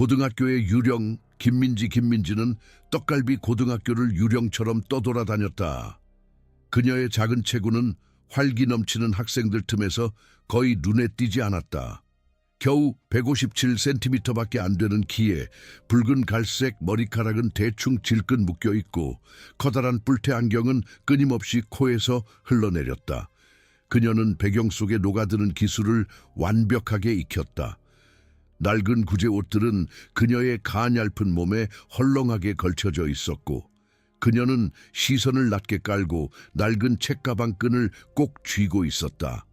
고등학교의 유령 김민지는 떡갈비 고등학교를 유령처럼 떠돌아다녔다. 그녀의 작은 체구는 활기 넘치는 학생들 틈에서 거의 눈에 띄지 않았다. 겨우 157cm밖에 안 되는 키에 붉은 갈색 머리카락은 대충 질끈 묶여 있고 커다란 뿔테 안경은 끊임없이 코에서 흘러내렸다. 그녀는 배경 속에 녹아드는 기술을 완벽하게 익혔다. 낡은 구제 옷들은 그녀의 가냘픈 몸에 헐렁하게 걸쳐져 있었고 그녀는 시선을 낮게 깔고 낡은 책가방 끈을 꼭 쥐고 있었다.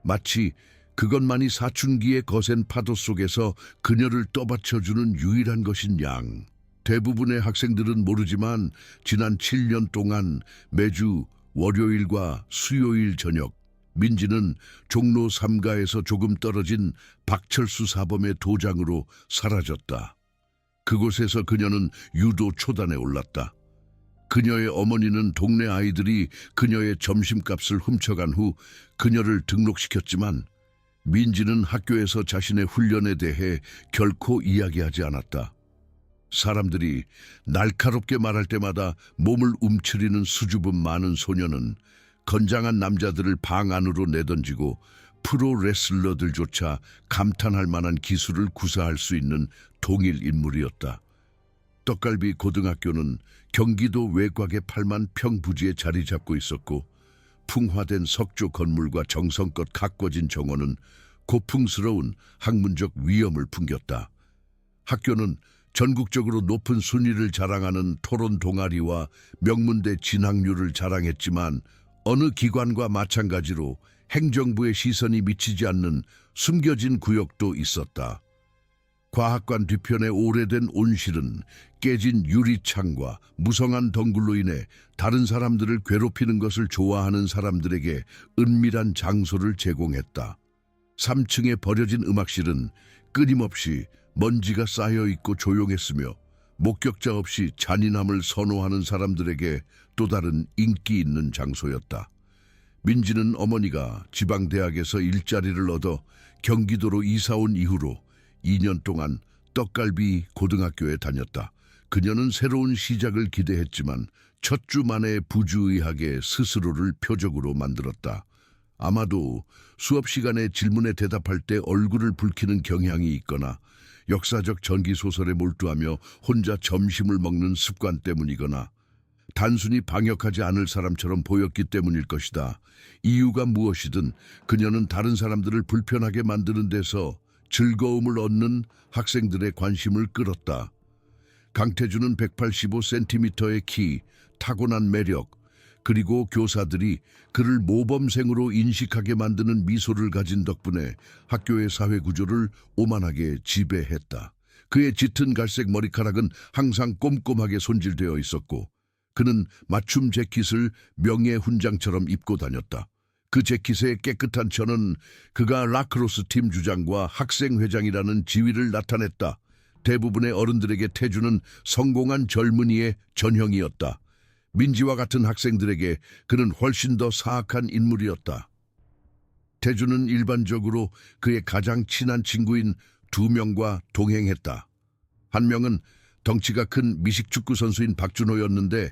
마치 그것만이 사춘기의 거센 파도 속에서 그녀를 떠받쳐주는 유일한 것인 양. 대부분의 학생들은 모르지만 지난 7년 동안 매주 월요일과 수요일 저녁 민지는 종로 3가에서 조금 떨어진 박철수 사범의 도장으로 사라졌다. 그곳에서 그녀는 유도 초단에 올랐다. 그녀의 어머니는 동네 아이들이 그녀의 점심값을 훔쳐간 후 그녀를 등록시켰지만 민지는 학교에서 자신의 훈련에 대해 결코 이야기하지 않았다. 사람들이 날카롭게 말할 때마다 몸을 움츠리는 수줍음 많은 소녀는 건장한 남자들을 방 안으로 내던지고 프로 레슬러들조차 감탄할 만한 기술을 구사할 수 있는 동일 인물이었다. 떡갈비 고등학교는 경기도 외곽의 8만 평 부지에 자리 잡고 있었고 풍화된 석조 건물과 정성껏 가꿔진 정원은 고풍스러운 학문적 위엄을 풍겼다. 학교는 전국적으로 높은 순위를 자랑하는 토론 동아리와 명문대 진학률을 자랑했지만 어느 기관과 마찬가지로 행정부의 시선이 미치지 않는 숨겨진 구역도 있었다. 과학관 뒤편의 오래된 온실은 깨진 유리창과 무성한 덩굴로 인해 다른 사람들을 괴롭히는 것을 좋아하는 사람들에게 은밀한 장소를 제공했다. 3층에 버려진 음악실은 끊임없이 먼지가 쌓여있고 조용했으며 목격자 없이 잔인함을 선호하는 사람들에게 또 다른 인기 있는 장소였다. 민지는 어머니가 지방대학에서 일자리를 얻어 경기도로 이사온 이후로 2년 동안 떡갈비 고등학교에 다녔다. 그녀는 새로운 시작을 기대했지만 첫 주 만에 부주의하게 스스로를 표적으로 만들었다. 아마도 수업 시간에 질문에 대답할 때 얼굴을 붉히는 경향이 있거나 역사적 전기소설에 몰두하며 혼자 점심을 먹는 습관 때문이거나 단순히 방역하지 않을 사람처럼 보였기 때문일 것이다. 이유가 무엇이든 그녀는 다른 사람들을 불편하게 만드는 데서 즐거움을 얻는 학생들의 관심을 끌었다. 강태준은 185cm의 키, 타고난 매력, 그리고 교사들이 그를 모범생으로 인식하게 만드는 미소를 가진 덕분에 학교의 사회구조를 오만하게 지배했다. 그의 짙은 갈색 머리카락은 항상 꼼꼼하게 손질되어 있었고 그는 맞춤 재킷을 명예훈장처럼 입고 다녔다. 그 재킷의 깨끗한 천은 그가 라크로스 팀 주장과 학생회장이라는 지위를 나타냈다. 대부분의 어른들에게 태주는 성공한 젊은이의 전형이었다. 민지와 같은 학생들에게 그는 훨씬 더 사악한 인물이었다. 태주는 일반적으로 그의 가장 친한 친구인 2명과 동행했다. 한 명은 덩치가 큰 미식축구 선수인 박준호였는데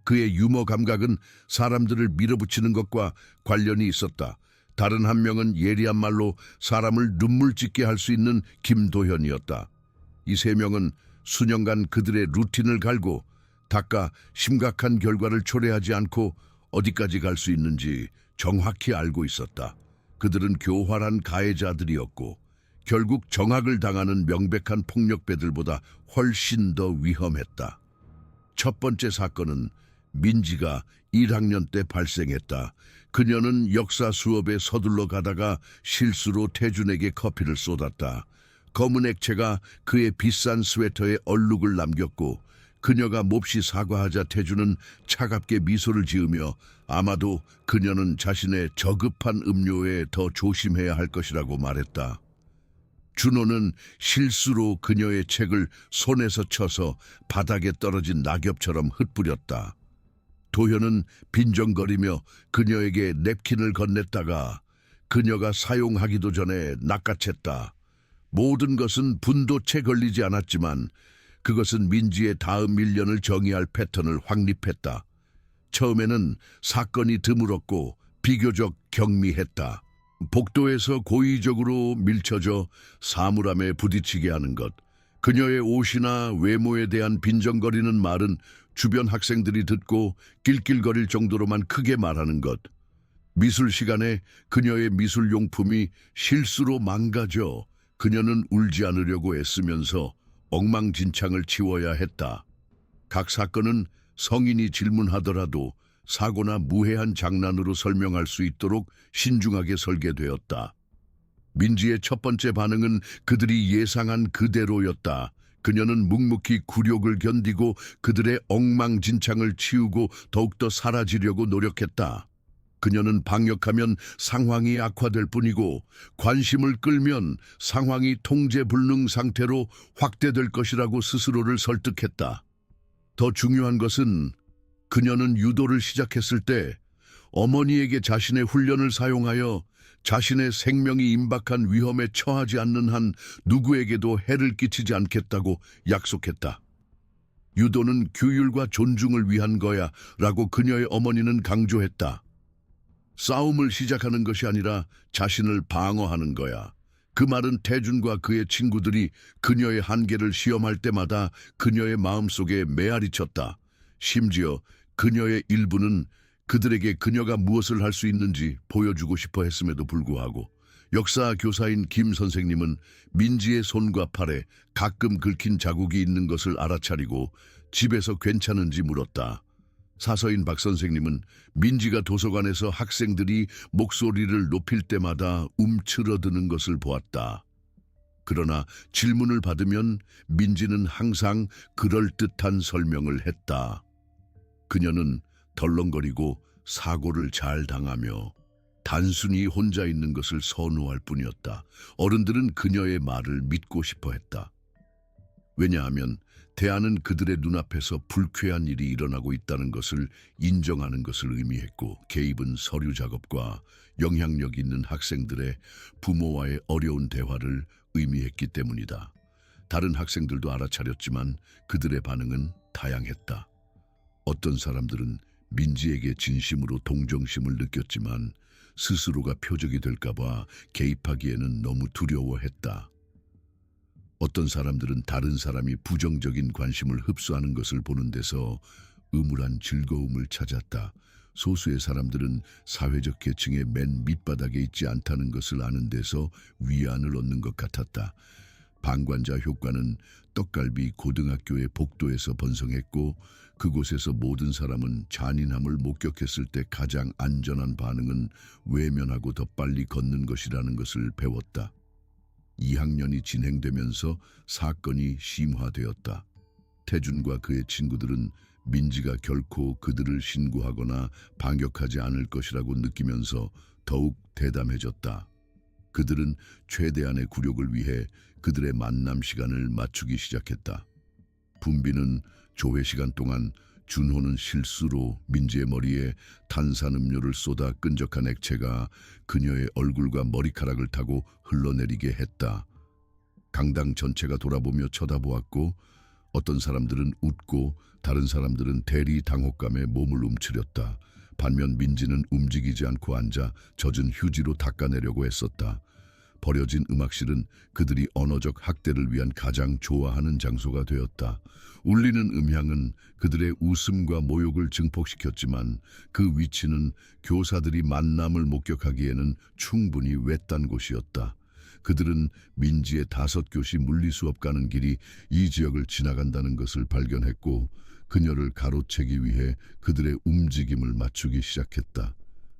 그의 유머 감각은 사람들을 밀어붙이는 것과 관련이 있었다. 다른 한 명은 예리한 말로 사람을 눈물 짓게 할 수 있는 김도현이었다. 이 3명은 수년간 그들의 루틴을 갈고 닦아 심각한 결과를 초래하지 않고 어디까지 갈 수 있는지 정확히 알고 있었다. 그들은 교활한 가해자들이었고 결국 정학을 당하는 명백한 폭력배들보다 훨씬 더 위험했다. 첫 번째 사건은 민지가 1학년 때 발생했다. 그녀는 역사 수업에 서둘러 가다가 실수로 태준에게 커피를 쏟았다. 검은 액체가 그의 비싼 스웨터에 얼룩을 남겼고 그녀가 몹시 사과하자 태준은 차갑게 미소를 지으며 아마도 그녀는 자신의 저급한 음료에 더 조심해야 할 것이라고 말했다. 준호는 실수로 그녀의 책을 손에서 쳐서 바닥에 떨어진 낙엽처럼 흩뿌렸다. 도현은 빈정거리며 그녀에게 냅킨을 건넸다가 그녀가 사용하기도 전에 낚아챘다. 모든 것은 분도 채 걸리지 않았지만 그것은 민지의 다음 1년을 정의할 패턴을 확립했다. 처음에는 사건이 드물었고 비교적 경미했다. 복도에서 고의적으로 밀쳐져 사물함에 부딪히게 하는 것, 그녀의 옷이나 외모에 대한 빈정거리는 말은 주변 학생들이 듣고 낄낄거릴 정도로만 크게 말하는 것, 미술 시간에 그녀의 미술용품이 실수로 망가져 그녀는 울지 않으려고 애쓰면서 엉망진창을 치워야 했다. 각 사건은 성인이 질문하더라도 사고나 무해한 장난으로 설명할 수 있도록 신중하게 설계되었다. 민지의 첫 번째 반응은 그들이 예상한 그대로였다. 그녀는 묵묵히 굴욕을 견디고 그들의 엉망진창을 치우고 더욱더 사라지려고 노력했다. 그녀는 방역하면 상황이 악화될 뿐이고 관심을 끌면 상황이 통제불능 상태로 확대될 것이라고 스스로를 설득했다. 더 중요한 것은 그녀는 유도를 시작했을 때 어머니에게 자신의 훈련을 사용하여 자신의 생명이 임박한 위험에 처하지 않는 한 누구에게도 해를 끼치지 않겠다고 약속했다. 유도는 규율과 존중을 위한 거야 라고 그녀의 어머니는 강조했다. 싸움을 시작하는 것이 아니라 자신을 방어하는 거야. 그 말은 태준과 그의 친구들이 그녀의 한계를 시험할 때마다 그녀의 마음속에 메아리쳤다. 심지어 그녀의 일부는 그들에게 그녀가 무엇을 할 수 있는지 보여주고 싶어 했음에도 불구하고 역사 교사인 김 선생님은 민지의 손과 팔에 가끔 긁힌 자국이 있는 것을 알아차리고 집에서 괜찮은지 물었다. 사서인 박 선생님은 민지가 도서관에서 학생들이 목소리를 높일 때마다 움츠러드는 것을 보았다. 그러나 질문을 받으면 민지는 항상 그럴듯한 설명을 했다. 그녀는 덜렁거리고 사고를 잘 당하며 단순히 혼자 있는 것을 선호할 뿐이었다. 어른들은 그녀의 말을 믿고 싶어 했다. 왜냐하면 대안은 그들의 눈앞에서 불쾌한 일이 일어나고 있다는 것을 인정하는 것을 의미했고, 개입은 서류 작업과 영향력 있는 학생들의 부모와의 어려운 대화를 의미했기 때문이다. 다른 학생들도 알아차렸지만 그들의 반응은 다양했다. 어떤 사람들은 민지에게 진심으로 동정심을 느꼈지만 스스로가 표적이 될까봐 개입하기에는 너무 두려워했다. 어떤 사람들은 다른 사람이 부정적인 관심을 흡수하는 것을 보는 데서 음울한 즐거움을 찾았다. 소수의 사람들은 사회적 계층의 맨 밑바닥에 있지 않다는 것을 아는 데서 위안을 얻는 것 같았다. 방관자 효과는 떡갈비 고등학교의 복도에서 번성했고, 그곳에서 모든 사람은 잔인함을 목격했을 때 가장 안전한 반응은 외면하고 더 빨리 걷는 것이라는 것을 배웠다. 2학년이 진행되면서 사건이 심화되었다. 태준과 그의 친구들은 민지가 결코 그들을 신고하거나 반격하지 않을 것이라고 느끼면서 더욱 대담해졌다. 그들은 최대한의 굴욕을 위해 그들의 만남 시간을 맞추기 시작했다. 분비는 조회 시간 동안 준호는 실수로 민지의 머리에 탄산음료를 쏟아 끈적한 액체가 그녀의 얼굴과 머리카락을 타고 흘러내리게 했다. 강당 전체가 돌아보며 쳐다보았고, 어떤 사람들은 웃고 다른 사람들은 대리 당혹감에 몸을 움츠렸다. 반면 민지는 움직이지 않고 앉아 젖은 휴지로 닦아내려고 애썼다. 버려진 음악실은 그들이 언어적 학대를 위한 가장 좋아하는 장소가 되었다. 울리는 음향은 그들의 웃음과 모욕을 증폭시켰지만 그 위치는 교사들이 만남을 목격하기에는 충분히 외딴 곳이었다. 그들은 민지의 5교시 물리수업 가는 길이 이 지역을 지나간다는 것을 발견했고, 그녀를 가로채기 위해 그들의 움직임을 맞추기 시작했다.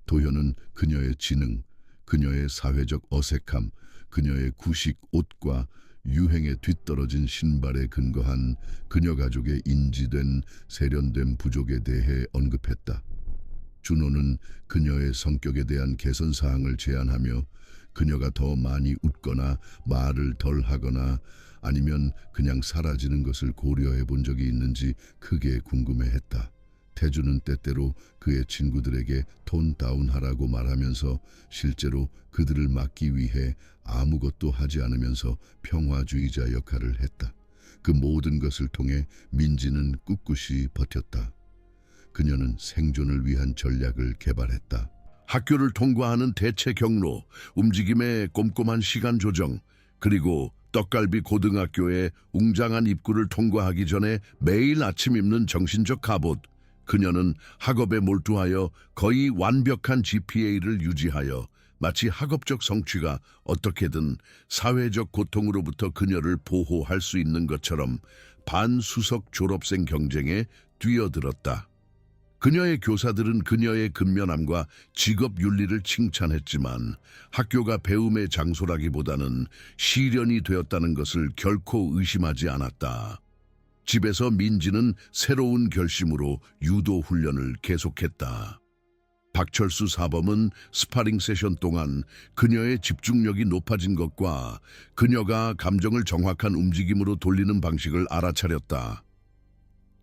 도현은 그녀의 지능, 그녀의 사회적 어색함, 그녀의 구식 옷과 유행에 뒤떨어진 신발에 근거한 그녀 가족의 인지된 세련된 부족에 대해 언급했다. 준호는 그녀의 성격에 대한 개선 사항을 제안하며 그녀가 더 많이 웃거나 말을 덜 하거나 아니면 그냥 사라지는 것을 고려해 본 적이 있는지 크게 궁금해했다. 태주는 때때로 그의 친구들에게 톤 다운하라고 말하면서 실제로 그들을 막기 위해 아무것도 하지 않으면서 평화주의자 역할을 했다. 그 모든 것을 통해 민지는 꿋꿋이 버텼다. 그녀는 생존을 위한 전략을 개발했다. 학교를 통과하는 대체 경로, 움직임의 꼼꼼한 시간 조정, 그리고 떡갈비 고등학교의 웅장한 입구를 통과하기 전에 매일 아침 입는 정신적 갑옷. 그녀는 학업에 몰두하여 거의 완벽한 GPA를 유지하여 마치 학업적 성취가 어떻게든 사회적 고통으로부터 그녀를 보호할 수 있는 것처럼 반수석 졸업생 경쟁에 뛰어들었다. 그녀의 교사들은 그녀의 근면함과 직업 윤리를 칭찬했지만 학교가 배움의 장소라기보다는 시련이 되었다는 것을 결코 의심하지 않았다. 집에서 민지는 새로운 결심으로 유도 훈련을 계속했다. 박철수 사범은 스파링 세션 동안 그녀의 집중력이 높아진 것과 그녀가 감정을 정확한 움직임으로 돌리는 방식을 알아차렸다.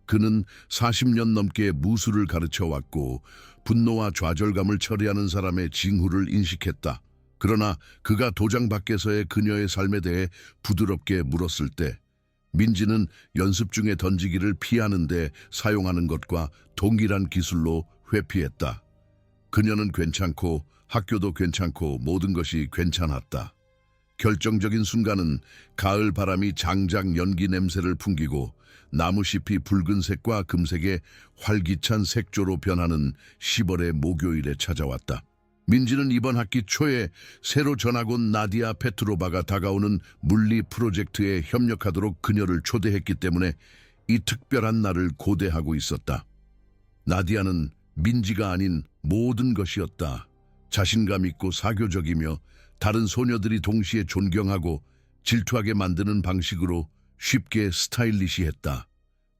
그는 40년 넘게 무술을 가르쳐왔고 분노와 좌절감을 처리하는 사람의 징후를 인식했다. 그러나 그가 도장 밖에서의 그녀의 삶에 대해 부드럽게 물었을 때 민지는 연습 중에 던지기를 피하는데 사용하는 것과 동일한 기술로 회피했다. 그녀는 괜찮고 학교도 괜찮고 모든 것이 괜찮았다. 결정적인 순간은 가을 바람이 장작 연기 냄새를 풍기고 나무잎이 붉은색과 금색의 활기찬 색조로 변하는 10월의 목요일에 찾아왔다. 민지는 이번 학기 초에 새로 전학 온 나디아 페트로바가 다가오는 물리 프로젝트에 협력하도록 그녀를 초대했기 때문에 이 특별한 날을 고대하고 있었다. 나디아는 민지가 아닌 모든 것이었다. 자신감 있고 사교적이며 다른 소녀들이 동시에 존경하고 질투하게 만드는 방식으로 쉽게 스타일리시했다.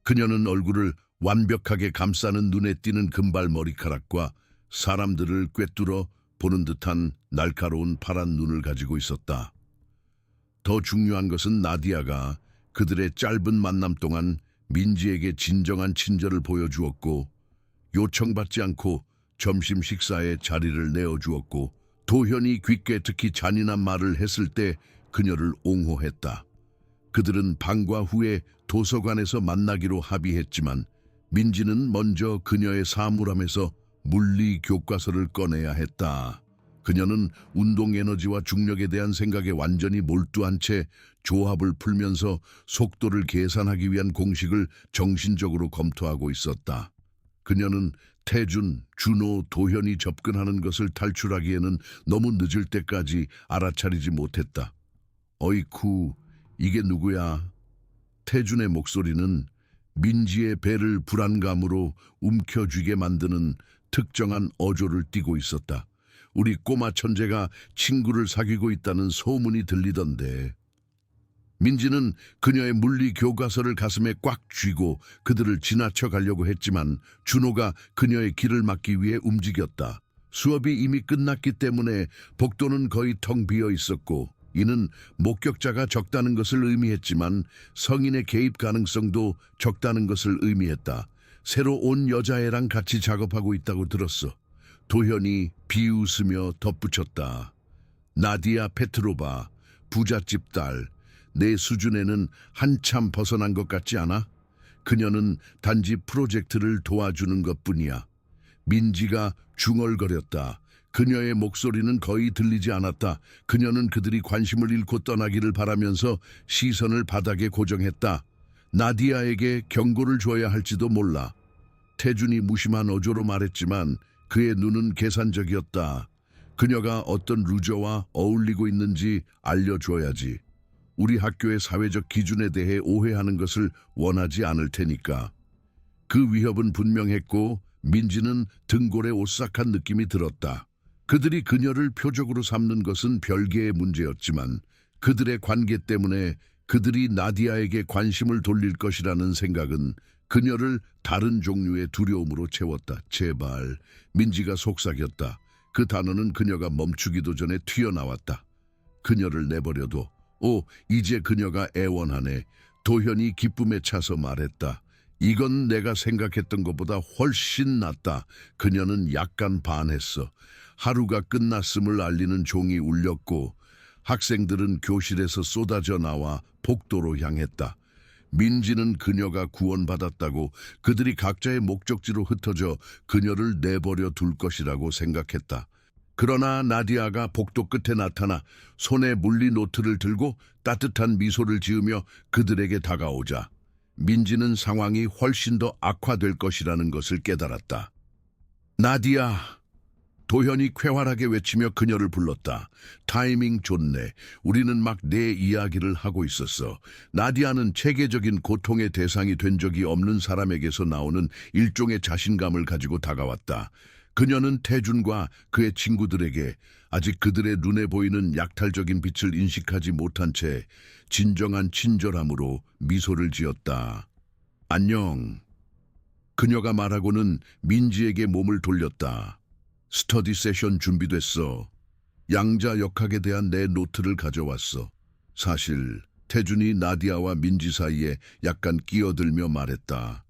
그녀는 얼굴을 완벽하게 감싸는 눈에 띄는 금발 머리카락과 사람들을 꿰뚫어 보는 듯한 날카로운 파란 눈을 가지고 있었다. 더 중요한 것은 나디아가 그들의 짧은 만남 동안 민지에게 진정한 친절을 보여주었고 요청받지 않고 점심 식사에 자리를 내어주었고 도현이 귓게 특히 잔인한 말을 했을 때 그녀를 옹호했다. 그들은 방과 후에 도서관에서 만나기로 합의했지만 민지는 먼저 그녀의 사물함에서 물리 교과서를 꺼내야 했다. 그녀는 운동 에너지와 중력에 대한 생각에 완전히 몰두한 채 조합을 풀면서 속도를 계산하기 위한 공식을 정신적으로 검토하고 있었다. 그녀는 태준, 준호, 도현이 접근하는 것을 탈출하기에는 너무 늦을 때까지 알아차리지 못했다. 어이쿠, 이게 누구야? 태준의 목소리는 민지의 배를 불안감으로 움켜쥐게 만드는 특정한 어조를 띠고 있었다. 우리 꼬마 천재가 친구를 사귀고 있다는 소문이 들리던데. 민지는 그녀의 물리 교과서를 가슴에 꽉 쥐고 그들을 지나쳐 가려고 했지만 준호가 그녀의 길을 막기 위해 움직였다. 수업이 이미 끝났기 때문에 복도는 거의 텅 비어 있었고 이는 목격자가 적다는 것을 의미했지만 성인의 개입 가능성도 적다는 것을 의미했다. 새로 온 여자애랑 같이 작업하고 있다고 들었어. 도현이 비웃으며 덧붙였다. 나디아 페트로바, 부잣집 딸. 내 수준에는 한참 벗어난 것 같지 않아? 그녀는 단지 프로젝트를 도와주는 것뿐이야. 민지가 중얼거렸다. 그녀의 목소리는 거의 들리지 않았다. 그녀는 그들이 관심을 잃고 떠나기를 바라면서 시선을 바닥에 고정했다. 나디아에게 경고를 줘야 할지도 몰라. 태준이 무심한 어조로 말했지만 그의 눈은 계산적이었다. 그녀가 어떤 루저와 어울리고 있는지 알려줘야지. 우리 학교의 사회적 기준에 대해 오해하는 것을 원하지 않을 테니까. 그 위협은 분명했고 민지는 등골에 오싹한 느낌이 들었다. 그들이 그녀를 표적으로 삼는 것은 별개의 문제였지만 그들의 관계 때문에 그들이 나디아에게 관심을 돌릴 것이라는 생각은 그녀를 다른 종류의 두려움으로 채웠다. 제발. 민지가 속삭였다. 그 단어는 그녀가 멈추기도 전에 튀어나왔다. 그녀를 내버려둬. 이제 그녀가 애원하네. 도현이 기쁨에 차서 말했다. 이건 내가 생각했던 것보다 훨씬 낫다. 그녀는 약간 반했어. 하루가 끝났음을 알리는 종이 울렸고 학생들은 교실에서 쏟아져 나와 복도로 향했다. 민지는 그녀가 구원받았다고 그들이 각자의 목적지로 흩어져 그녀를 내버려 둘 것이라고 생각했다. 그러나 나디아가 복도 끝에 나타나 손에 물리 노트를 들고 따뜻한 미소를 지으며 그들에게 다가오자 민지는 상황이 훨씬 더 악화될 것이라는 것을 깨달았다. 나디아! 도현이 쾌활하게 외치며 그녀를 불렀다. 타이밍 좋네. 우리는 막 내 이야기를 하고 있었어. 나디아는 체계적인 고통의 대상이 된 적이 없는 사람에게서 나오는 일종의 자신감을 가지고 다가왔다. 그녀는 태준과 그의 친구들에게 아직 그들의 눈에 보이는 약탈적인 빛을 인식하지 못한 채 진정한 친절함으로 미소를 지었다. 안녕. 그녀가 말하고는 민지에게 몸을 돌렸다. 스터디 세션 준비됐어. 양자 역학에 대한 내 노트를 가져왔어. 사실 태준이 나디아와 민지 사이에 약간 끼어들며 말했다.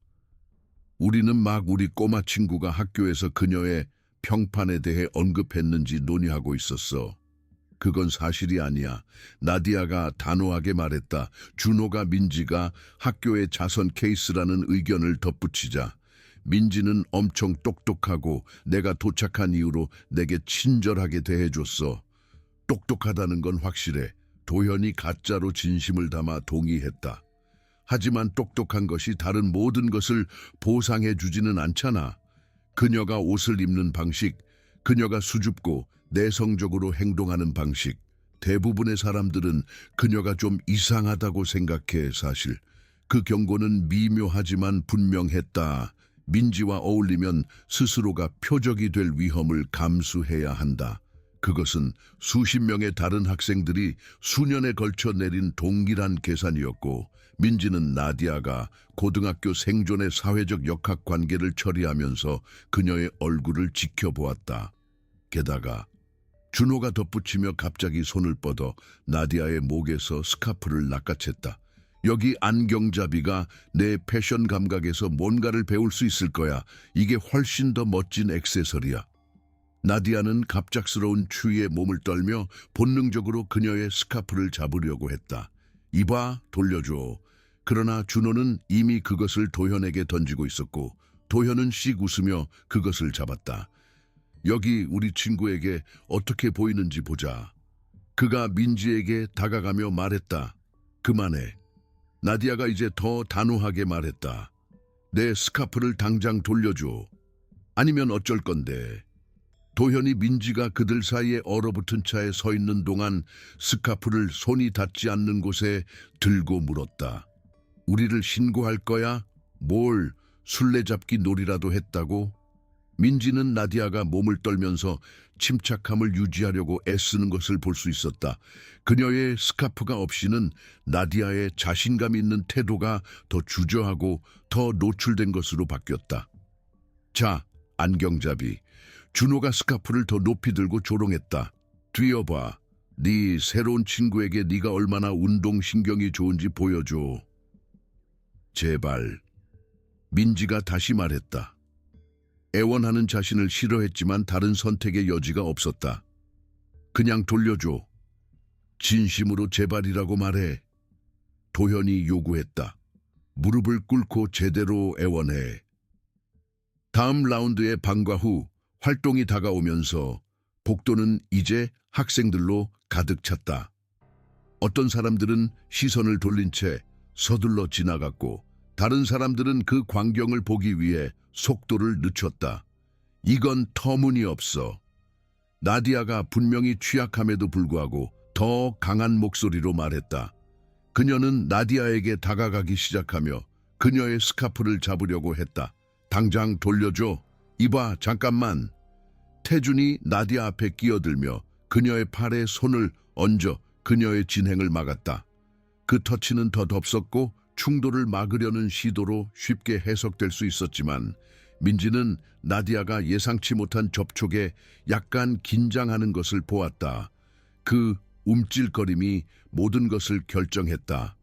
우리는 막 우리 꼬마 친구가 학교에서 그녀의 평판에 대해 언급했는지 논의하고 있었어. 그건 사실이 아니야. 나디아가 단호하게 말했다. 준호가 민지가 학교의 자선 케이스라는 의견을 덧붙이자 민지는 엄청 똑똑하고 내가 도착한 이후로 내게 친절하게 대해줬어. 똑똑하다는 건 확실해. 도현이 가짜로 진심을 담아 동의했다. 하지만 똑똑한 것이 다른 모든 것을 보상해주지는 않잖아. 그녀가 옷을 입는 방식, 그녀가 수줍고 내성적으로 행동하는 방식, 대부분의 사람들은 그녀가 좀 이상하다고 생각해. 사실 그 경고는 미묘하지만 분명했다. 민지와 어울리면 스스로가 표적이 될 위험을 감수해야 한다. 그것은 수십 명의 다른 학생들이 수년에 걸쳐 내린 동일한 계산이었고 민지는 나디아가 고등학교 생존의 사회적 역학 관계를 처리하면서 그녀의 얼굴을 지켜보았다. 게다가 준호가 덧붙이며 갑자기 손을 뻗어 나디아의 목에서 스카프를 낚아챘다. 여기 안경잡이가 내 패션 감각에서 뭔가를 배울 수 있을 거야. 이게 훨씬 더 멋진 액세서리야. 나디아는 갑작스러운 추위에 몸을 떨며 본능적으로 그녀의 스카프를 잡으려고 했다. 이봐, 돌려줘. 그러나 준호는 이미 그것을 도현에게 던지고 있었고 도현은 씩 웃으며 그것을 잡았다. 여기 우리 친구에게 어떻게 보이는지 보자. 그가 민지에게 다가가며 말했다. 그만해. 나디아가 이제 더 단호하게 말했다. 내 스카프를 당장 돌려줘. 아니면 어쩔 건데. 도현이 민지가 그들 사이에 얼어붙은 차에 서 있는 동안 스카프를 손이 닿지 않는 곳에 들고 물었다. 우리를 신고할 거야? 뭘 술래잡기 놀이라도 했다고? 민지는 나디아가 몸을 떨면서 침착함을 유지하려고 애쓰는 것을 볼 수 있었다. 그녀의 스카프가 없이는 나디아의 자신감 있는 태도가 더 주저하고 더 노출된 것으로 바뀌었다. 자, 안경잡이. 준호가 스카프를 더 높이 들고 조롱했다. 뛰어봐. 네 새로운 친구에게 네가 얼마나 운동신경이 좋은지 보여줘. 제발. 민지가 다시 말했다. 애원하는 자신을 싫어했지만 다른 선택의 여지가 없었다. 그냥 돌려줘. 진심으로 제발이라고 말해. 도현이 요구했다. 무릎을 꿇고 제대로 애원해. 다음 라운드의 방과 후 활동이 다가오면서 복도는 이제 학생들로 가득 찼다. 어떤 사람들은 시선을 돌린 채 서둘러 지나갔고 다른 사람들은 그 광경을 보기 위해 속도를 늦췄다. 이건 터무니없어. 나디아가 분명히 취약함에도 불구하고 더 강한 목소리로 말했다. 그녀는 나디아에게 다가가기 시작하며 그녀의 스카프를 잡으려고 했다. 당장 돌려줘. 이봐, 잠깐만. 태준이 나디아 앞에 끼어들며 그녀의 팔에 손을 얹어 그녀의 진행을 막았다. 그 터치는 더 덥석고 충돌을 막으려는 시도로 쉽게 해석될 수 있었지만 민지는 나디아가 예상치 못한 접촉에 약간 긴장하는 것을 보았다. 그 움찔거림이 모든 것을 결정했다.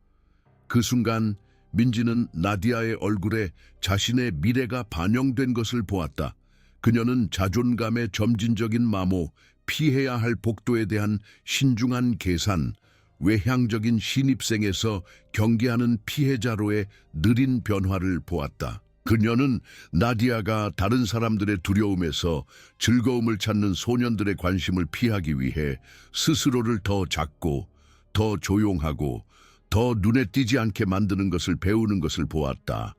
그 순간 민지는 나디아의 얼굴에 자신의 미래가 반영된 것을 보았다. 그녀는 자존감의 점진적인 마모, 피해야 할 복도에 대한 신중한 계산, 외향적인 신입생에서 경계하는 피해자로의 느린 변화를 보았다. 그녀는 나디아가 다른 사람들의 두려움에서 즐거움을 찾는 소년들의 관심을 피하기 위해 스스로를 더 작고 더 조용하고 더 눈에 띄지 않게 만드는 것을 배우는 것을 보았다.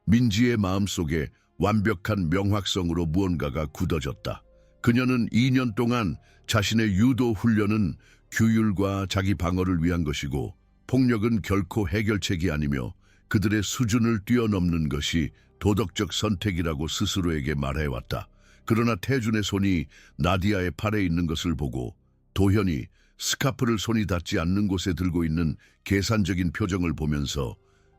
민지의 마음속에 완벽한 명확성으로 무언가가 굳어졌다. 그녀는 2년 동안 자신의 유도 훈련은 규율과 자기 방어를 위한 것이고 폭력은 결코 해결책이 아니며 그들의 수준을 뛰어넘는 것이 도덕적 선택이라고 스스로에게 말해왔다. 그러나 태준의 손이 나디아의 팔에 있는 것을 보고 도현이 스카프를 손이 닿지 않는 곳에 들고 있는 계산적인 표정을 보면서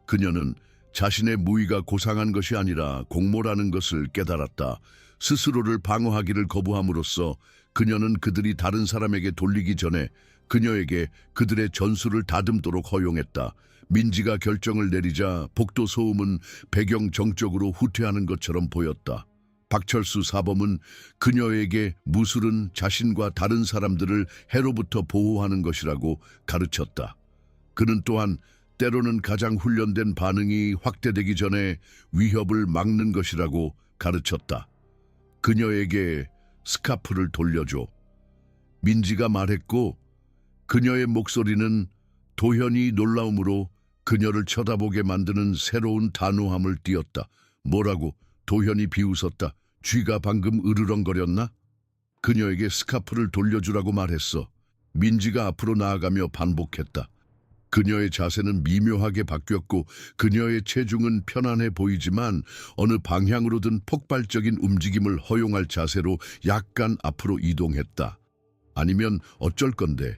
그녀는 자신의 무의가 고상한 것이 아니라 공모라는 것을 깨달았다. 스스로를 방어하기를 거부함으로써 그녀는 그들이 다른 사람에게 돌리기 전에 그녀에게 그들의 전술을 다듬도록 허용했다. 민지가 결정을 내리자 복도 소음은 배경 정적으로 후퇴하는 것처럼 보였다. 박철수 사범은 그녀에게 무술은 자신과 다른 사람들을 해로부터 보호하는 것이라고 가르쳤다. 그는 또한 때로는 가장 훈련된 반응이 확대되기 전에 위협을 막는 것이라고 가르쳤다. 그녀에게 스카프를 돌려줘. 민지가 말했고 그녀의 목소리는 도현이 놀라움으로 그녀를 쳐다보게 만드는 새로운 단호함을 띄었다. 뭐라고? 도현이 비웃었다. 쥐가 방금 으르렁거렸나? 그녀에게 스카프를 돌려주라고 말했어. 민지가 앞으로 나아가며 반복했다. 그녀의 자세는 미묘하게 바뀌었고 그녀의 체중은 편안해 보이지만 어느 방향으로든 폭발적인 움직임을 허용할 자세로 약간 앞으로 이동했다. 아니면 어쩔 건데?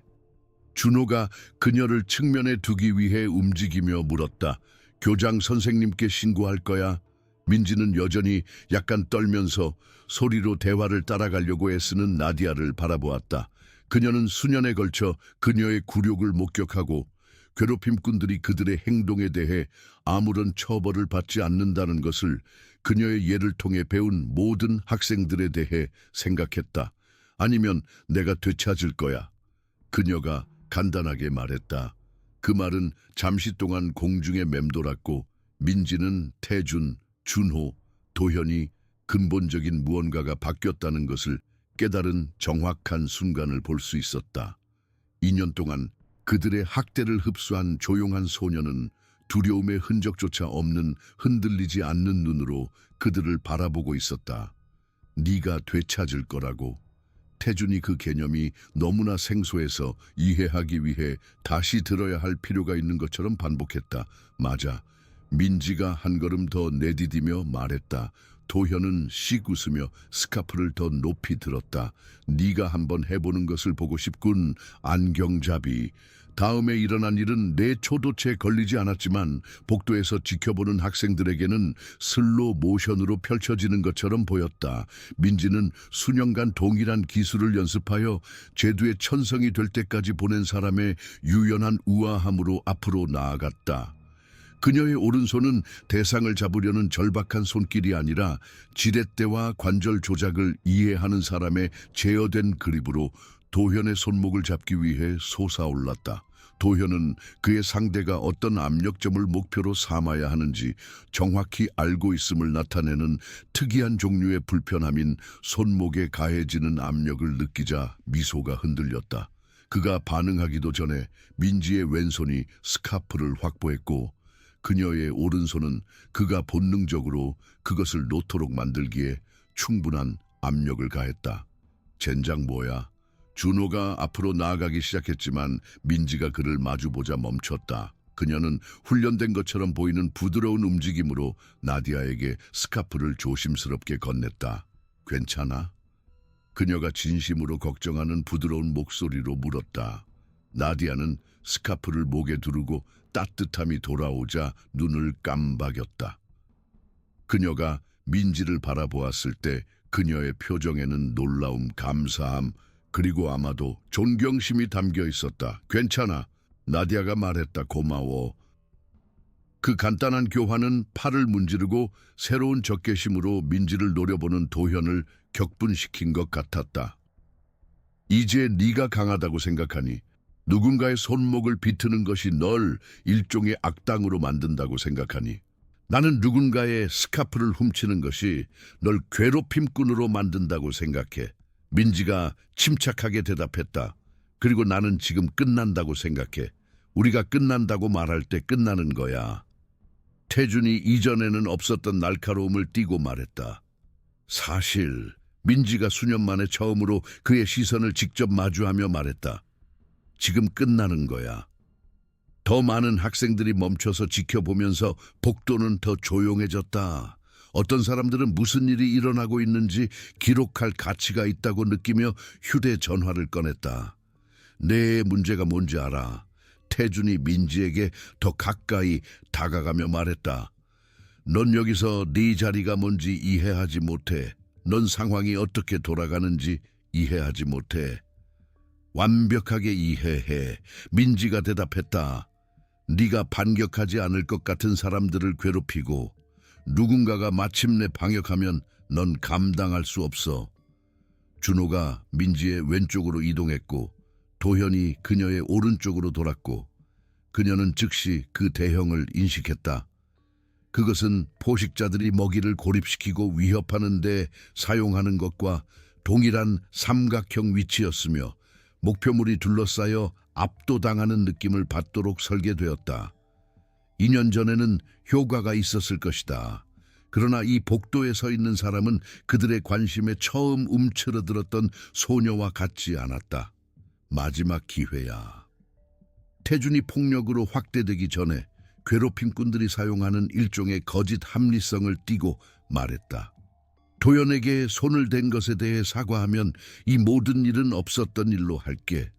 준호가 그녀를 측면에 두기 위해 움직이며 물었다. 교장 선생님께 신고할 거야? 민지는 여전히 약간 떨면서 소리로 대화를 따라가려고 애쓰는 나디아를 바라보았다. 그녀는 수년에 걸쳐 그녀의 굴욕을 목격하고 괴롭힘꾼들이 그들의 행동에 대해 아무런 처벌을 받지 않는다는 것을 그녀의 예를 통해 배운 모든 학생들에 대해 생각했다. 아니면 내가 되찾을 거야. 그녀가 간단하게 말했다. 그 말은 잠시 동안 공중에 맴돌았고 민지는 태준, 준호, 도현이 근본적인 무언가가 바뀌었다는 것을 깨달은 정확한 순간을 볼 수 있었다. 2년 동안 그들의 학대를 흡수한 조용한 소녀는 두려움의 흔적조차 없는 흔들리지 않는 눈으로 그들을 바라보고 있었다. 네가 되찾을 거라고. 태준이 그 개념이 너무나 생소해서 이해하기 위해 다시 들어야 할 필요가 있는 것처럼 반복했다. 맞아. 민지가 한 걸음 더 내디디며 말했다. 도현은 씩 웃으며 스카프를 더 높이 들었다. 네가 한번 해보는 것을 보고 싶군. 안경잡이. 다음에 일어난 일은 내 초도체에 걸리지 않았지만 복도에서 지켜보는 학생들에게는 슬로 모션으로 펼쳐지는 것처럼 보였다. 민지는 수년간 동일한 기술을 연습하여 제두의 천성이 될 때까지 보낸 사람의 유연한 우아함으로 앞으로 나아갔다. 그녀의 오른손은 대상을 잡으려는 절박한 손길이 아니라 지렛대와 관절 조작을 이해하는 사람의 제어된 그립으로 도현의 손목을 잡기 위해 솟아올랐다. 도현은 그의 상대가 어떤 압력점을 목표로 삼아야 하는지 정확히 알고 있음을 나타내는 특이한 종류의 불편함인 손목에 가해지는 압력을 느끼자 미소가 흔들렸다. 그가 반응하기도 전에 민지의 왼손이 스카프를 확보했고 그녀의 오른손은 그가 본능적으로 그것을 놓도록 만들기에 충분한 압력을 가했다. 젠장 뭐야? 준호가 앞으로 나아가기 시작했지만 민지가 그를 마주보자 멈췄다. 그녀는 훈련된 것처럼 보이는 부드러운 움직임으로 나디아에게 스카프를 조심스럽게 건넸다. 괜찮아? 그녀가 진심으로 걱정하는 부드러운 목소리로 물었다. 나디아는 스카프를 목에 두르고 따뜻함이 돌아오자 눈을 깜박였다. 그녀가 민지를 바라보았을 때 그녀의 표정에는 놀라움, 감사함, 그리고 아마도 존경심이 담겨 있었다. 괜찮아. 나디아가 말했다. 고마워. 그 간단한 교환은 팔을 문지르고 새로운 적개심으로 민지를 노려보는 도현을 격분시킨 것 같았다. 이제 네가 강하다고 생각하니 누군가의 손목을 비트는 것이 널 일종의 악당으로 만든다고 생각하니 나는 누군가의 스카프를 훔치는 것이 널 괴롭힘꾼으로 만든다고 생각해. 민지가 침착하게 대답했다. 그리고 나는 지금 끝난다고 생각해. 우리가 끝난다고 말할 때 끝나는 거야. 태준이 이전에는 없었던 날카로움을 띠고 말했다. 사실 민지가 수년 만에 처음으로 그의 시선을 직접 마주하며 말했다. 지금 끝나는 거야. 더 많은 학생들이 멈춰서 지켜보면서 복도는 더 조용해졌다. 어떤 사람들은 무슨 일이 일어나고 있는지 기록할 가치가 있다고 느끼며 휴대전화를 꺼냈다. 내 문제가 뭔지 알아. 태준이 민지에게 더 가까이 다가가며 말했다. 넌 여기서 네 자리가 뭔지 이해하지 못해. 넌 상황이 어떻게 돌아가는지 이해하지 못해. 완벽하게 이해해. 민지가 대답했다. 네가 반격하지 않을 것 같은 사람들을 괴롭히고 누군가가 마침내 방역하면 넌 감당할 수 없어. 준호가 민지의 왼쪽으로 이동했고 도현이 그녀의 오른쪽으로 돌았고 그녀는 즉시 그 대형을 인식했다. 그것은 포식자들이 먹이를 고립시키고 위협하는 데 사용하는 것과 동일한 삼각형 위치였으며 목표물이 둘러싸여 압도당하는 느낌을 받도록 설계되었다. 2년 전에는 효과가 있었을 것이다. 그러나 이 복도에 서 있는 사람은 그들의 관심에 처음 움츠러들었던 소녀와 같지 않았다. 마지막 기회야. 태준이 폭력으로 확대되기 전에 괴롭힘꾼들이 사용하는 일종의 거짓 합리성을 띠고 말했다. 도연에게 손을 댄 것에 대해 사과하면 이 모든 일은 없었던 일로 할게.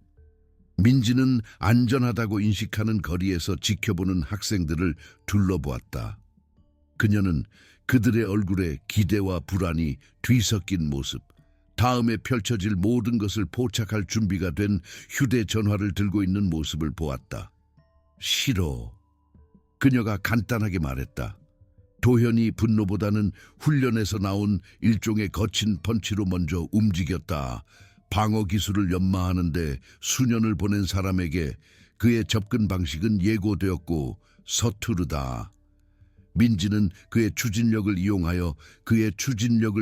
민지는 안전하다고 인식하는 거리에서 지켜보는 학생들을 둘러보았다. 그녀는 그들의 얼굴에 기대와 불안이 뒤섞인 모습, 다음에 펼쳐질 모든 것을 포착할 준비가 된 휴대전화를 들고 있는 모습을 보았다. 싫어. 그녀가 간단하게 말했다. 도현이 분노보다는 훈련에서 나온 일종의 거친 펀치로 먼저 움직였다. 방어 기술을 연마하는데 수년을 보낸 사람에게 그의 접근 방식은 예고되었고 서투르다. 민지는 그의 추진력을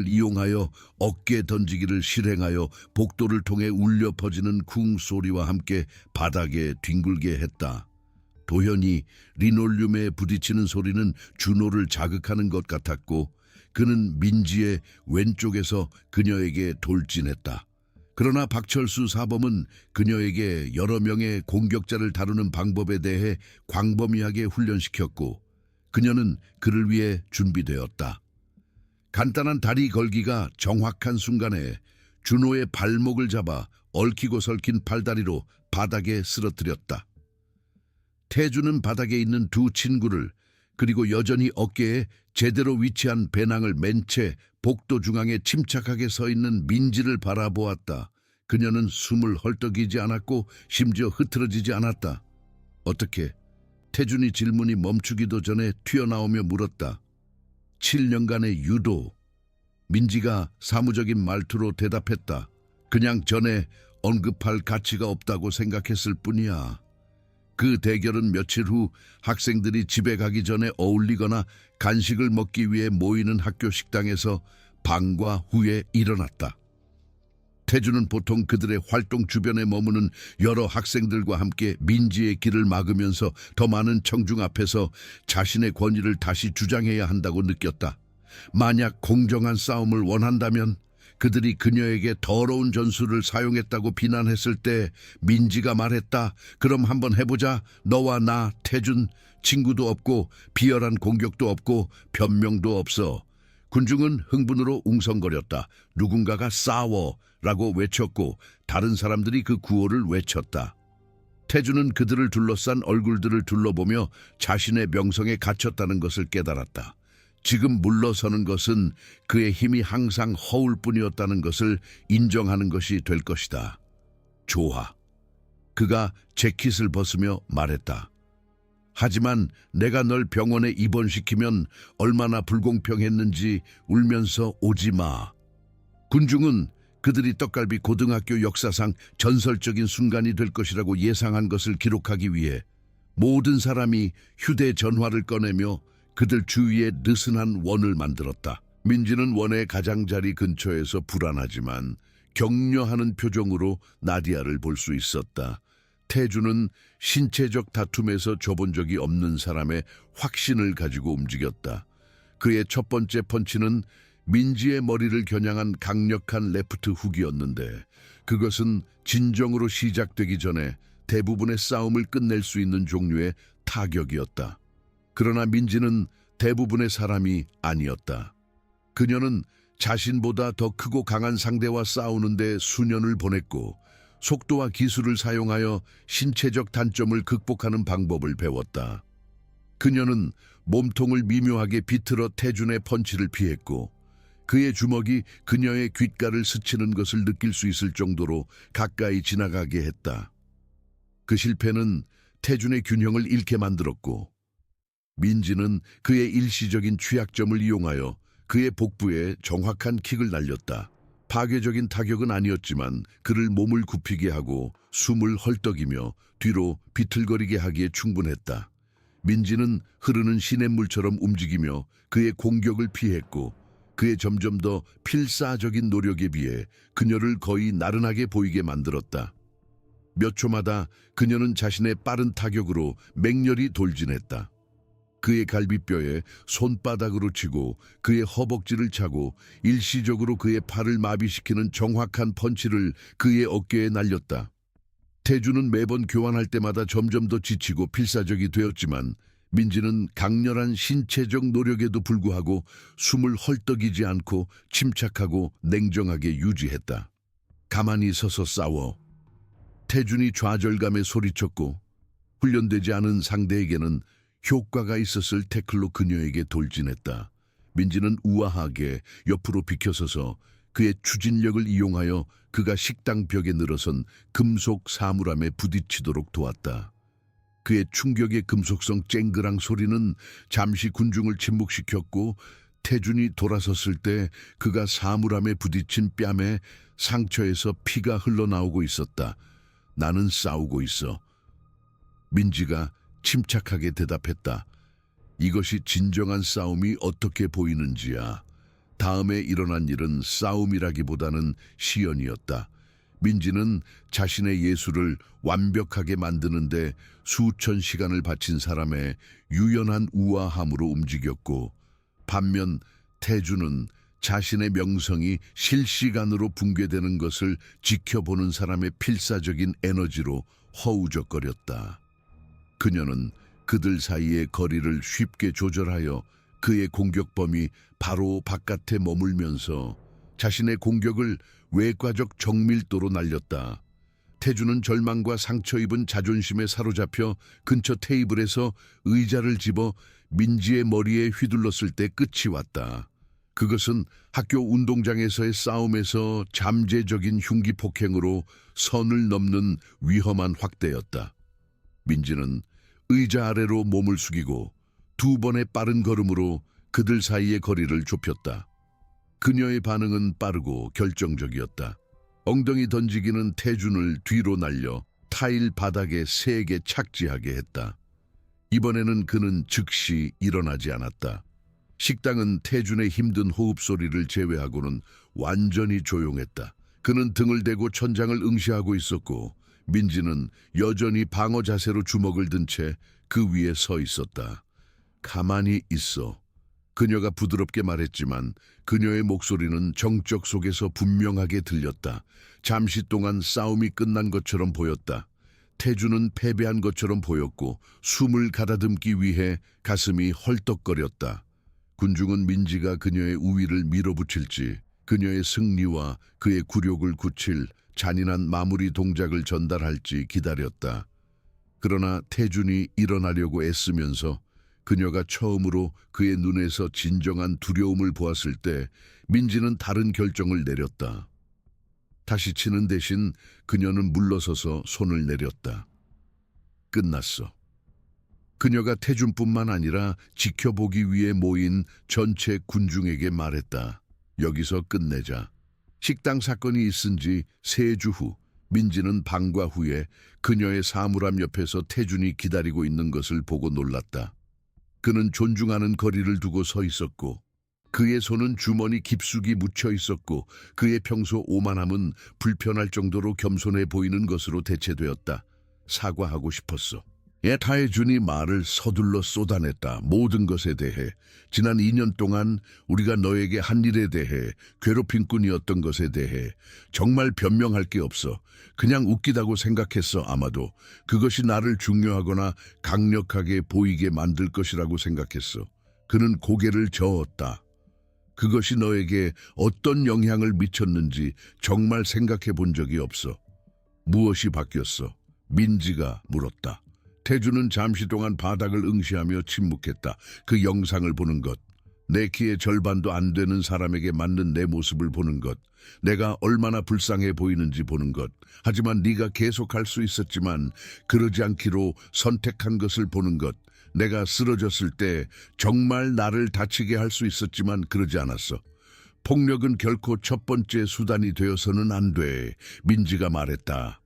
이용하여 어깨 던지기를 실행하여 복도를 통해 울려 퍼지는 쿵 소리와 함께 바닥에 뒹굴게 했다. 도현이 리놀륨에 부딪히는 소리는 준호를 자극하는 것 같았고 그는 민지의 왼쪽에서 그녀에게 돌진했다. 그러나 박철수 사범은 그녀에게 여러 명의 공격자를 다루는 방법에 대해 광범위하게 훈련시켰고 그녀는 그를 위해 준비되었다. 간단한 다리 걸기가 정확한 순간에 준호의 발목을 잡아 얽히고 설킨 팔다리로 바닥에 쓰러뜨렸다. 태주는 바닥에 있는 두 친구를 그리고 여전히 어깨에 제대로 위치한 배낭을 맨 채 복도 중앙에 침착하게 서 있는 민지를 바라보았다. 그녀는 숨을 헐떡이지 않았고 심지어 흐트러지지 않았다. 어떻게? 태준이 질문이 멈추기도 전에 튀어나오며 물었다. 7년간의 유도. 민지가 사무적인 말투로 대답했다. 그냥 전에 언급할 가치가 없다고 생각했을 뿐이야. 그 대결은 며칠 후 학생들이 집에 가기 전에 어울리거나 간식을 먹기 위해 모이는 학교 식당에서 방과 후에 일어났다. 태주는 보통 그들의 활동 주변에 머무는 여러 학생들과 함께 민지의 길을 막으면서 더 많은 청중 앞에서 자신의 권위를 다시 주장해야 한다고 느꼈다. 만약 공정한 싸움을 원한다면 그들이 그녀에게 더러운 전술을 사용했다고 비난했을 때 민지가 말했다. 그럼 한번 해보자. 너와 나, 태준, 친구도 없고 비열한 공격도 없고 변명도 없어. 군중은 흥분으로 웅성거렸다. 누군가가 싸워 라고 외쳤고 다른 사람들이 그 구호를 외쳤다. 태준은 그들을 둘러싼 얼굴들을 둘러보며 자신의 명성에 갇혔다는 것을 깨달았다. 지금 물러서는 것은 그의 힘이 항상 허울 뿐이었다는 것을 인정하는 것이 될 것이다. 좋아. 그가 재킷을 벗으며 말했다. 하지만 내가 널 병원에 입원시키면 얼마나 불공평했는지 울면서 오지 마. 군중은 그들이 떡갈비 고등학교 역사상 전설적인 순간이 될 것이라고 예상한 것을 기록하기 위해 모든 사람이 휴대전화를 꺼내며 그들 주위에 느슨한 원을 만들었다. 민지는 원의 가장자리 근처에서 불안하지만 격려하는 표정으로 나디아를 볼 수 있었다. 태주는 신체적 다툼에서 져본 적이 없는 사람의 확신을 가지고 움직였다. 그의 첫 번째 펀치는 민지의 머리를 겨냥한 강력한 레프트 훅이었는데 그것은 진정으로 시작되기 전에 대부분의 싸움을 끝낼 수 있는 종류의 타격이었다. 그러나 민지는 대부분의 사람이 아니었다. 그녀는 자신보다 더 크고 강한 상대와 싸우는데 수년을 보냈고 속도와 기술을 사용하여 신체적 단점을 극복하는 방법을 배웠다. 그녀는 몸통을 미묘하게 비틀어 태준의 펀치를 피했고 그의 주먹이 그녀의 귓가를 스치는 것을 느낄 수 있을 정도로 가까이 지나가게 했다. 그 실패는 태준의 균형을 잃게 만들었고 민지는 그의 일시적인 취약점을 이용하여 그의 복부에 정확한 킥을 날렸다. 파괴적인 타격은 아니었지만 그를 몸을 굽히게 하고 숨을 헐떡이며 뒤로 비틀거리게 하기에 충분했다. 민지는 흐르는 시냇물처럼 움직이며 그의 공격을 피했고 그의 점점 더 필사적인 노력에 비해 그녀를 거의 나른하게 보이게 만들었다. 몇 초마다 그녀는 자신의 빠른 타격으로 맹렬히 돌진했다. 그의 갈비뼈에 손바닥으로 치고 그의 허벅지를 차고 일시적으로 그의 팔을 마비시키는 정확한 펀치를 그의 어깨에 날렸다. 태주는 매번 교환할 때마다 점점 더 지치고 필사적이 되었지만 민지는 강렬한 신체적 노력에도 불구하고 숨을 헐떡이지 않고 침착하고 냉정하게 유지했다. 가만히 서서 싸워. 태준이 좌절감에 소리쳤고 훈련되지 않은 상대에게는 효과가 있었을 태클로 그녀에게 돌진했다. 민지는 우아하게 옆으로 비켜서서 그의 추진력을 이용하여 그가 식당 벽에 늘어선 금속 사물함에 부딪히도록 도왔다. 그의 충격의 금속성 쨍그랑 소리는 잠시 군중을 침묵시켰고 태준이 돌아섰을 때 그가 사물함에 부딪힌 뺨에 상처에서 피가 흘러나오고 있었다. 나는 싸우고 있어. 민지가 침착하게 대답했다. 이것이 진정한 싸움이 어떻게 보이는지야. 다음에 일어난 일은 싸움이라기보다는 시연이었다. 민지는 자신의 예술을 완벽하게 만드는데 수천 시간을 바친 사람의 유연한 우아함으로 움직였고 반면 태주는 자신의 명성이 실시간으로 붕괴되는 것을 지켜보는 사람의 필사적인 에너지로 허우적거렸다. 그녀는 그들 사이의 거리를 쉽게 조절하여 그의 공격범이 바로 바깥에 머물면서 자신의 공격을 외과적 정밀도로 날렸다. 태주는 절망과 상처 입은 자존심에 사로잡혀 근처 테이블에서 의자를 집어 민지의 머리에 휘둘렀을 때 끝이 왔다. 그것은 학교 운동장에서의 싸움에서 잠재적인 흉기 폭행으로 선을 넘는 위험한 확대였다. 민지는 의자 아래로 몸을 숙이고 두 번의 빠른 걸음으로 그들 사이의 거리를 좁혔다. 그녀의 반응은 빠르고 결정적이었다. 엉덩이 던지기는 태준을 뒤로 날려 타일 바닥에 세게 착지하게 했다. 이번에는 그는 즉시 일어나지 않았다. 식당은 태준의 힘든 호흡 소리를 제외하고는 완전히 조용했다. 그는 등을 대고 천장을 응시하고 있었고 민지는 여전히 방어 자세로 주먹을 든 채 그 위에 서 있었다. 가만히 있어. 그녀가 부드럽게 말했지만 그녀의 목소리는 정적 속에서 분명하게 들렸다. 잠시 동안 싸움이 끝난 것처럼 보였다. 태주는 패배한 것처럼 보였고 숨을 가다듬기 위해 가슴이 헐떡거렸다. 군중은 민지가 그녀의 우위를 밀어붙일지 그녀의 승리와 그의 굴욕을 굳힐 잔인한 마무리 동작을 전달할지 기다렸다. 그러나 태준이 일어나려고 애쓰면서 그녀가 처음으로 그의 눈에서 진정한 두려움을 보았을 때 민지는 다른 결정을 내렸다. 다시 치는 대신 그녀는 물러서서 손을 내렸다. 끝났어. 그녀가 태준뿐만 아니라 지켜보기 위해 모인 전체 군중에게 말했다. 여기서 끝내자. 식당 사건이 있은 지 3주 후 민지는 방과 후에 그녀의 사물함 옆에서 태준이 기다리고 있는 것을 보고 놀랐다. 그는 존중하는 거리를 두고 서 있었고 그의 손은 주머니 깊숙이 묻혀 있었고 그의 평소 오만함은 불편할 정도로 겸손해 보이는 것으로 대체되었다. 사과하고 싶었어. 타해준이 말을 서둘러 쏟아냈다. 모든 것에 대해, 지난 2년 동안 우리가 너에게 한 일에 대해, 괴롭힌 꾼이었던 것에 대해 정말 변명할 게 없어. 그냥 웃기다고 생각했어. 아마도 그것이 나를 중요하거나 강력하게 보이게 만들 것이라고 생각했어. 그는 고개를 저었다. 그것이 너에게 어떤 영향을 미쳤는지 정말 생각해 본 적이 없어. 무엇이 바뀌었어? 민지가 물었다. 태주는 잠시 동안 바닥을 응시하며 침묵했다. 그 영상을 보는 것, 내 키의 절반도 안 되는 사람에게 맞는 내 모습을 보는 것, 내가 얼마나 불쌍해 보이는지 보는 것, 하지만 네가 계속할 수 있었지만 그러지 않기로 선택한 것을 보는 것, 내가 쓰러졌을 때 정말 나를 다치게 할 수 있었지만 그러지 않았어. 폭력은 결코 첫 번째 수단이 되어서는 안 돼. 민지가 말했다.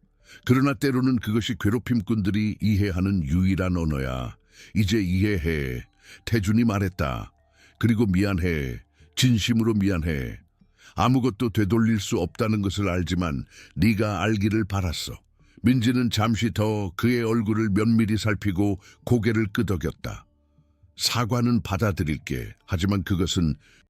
그러나 때로는 그것이 괴롭힘꾼들이 이해하는 유일한 언어야. 이제 이해해. 태준이 말했다. 그리고 미안해. 진심으로 미안해. 아무것도 되돌릴 수 없다는 것을 알지만 네가 알기를 바랐어. 민지는 잠시 더 그의 얼굴을 면밀히 살피고 고개를 끄덕였다. 사과는 받아들일게. 하지만 그것은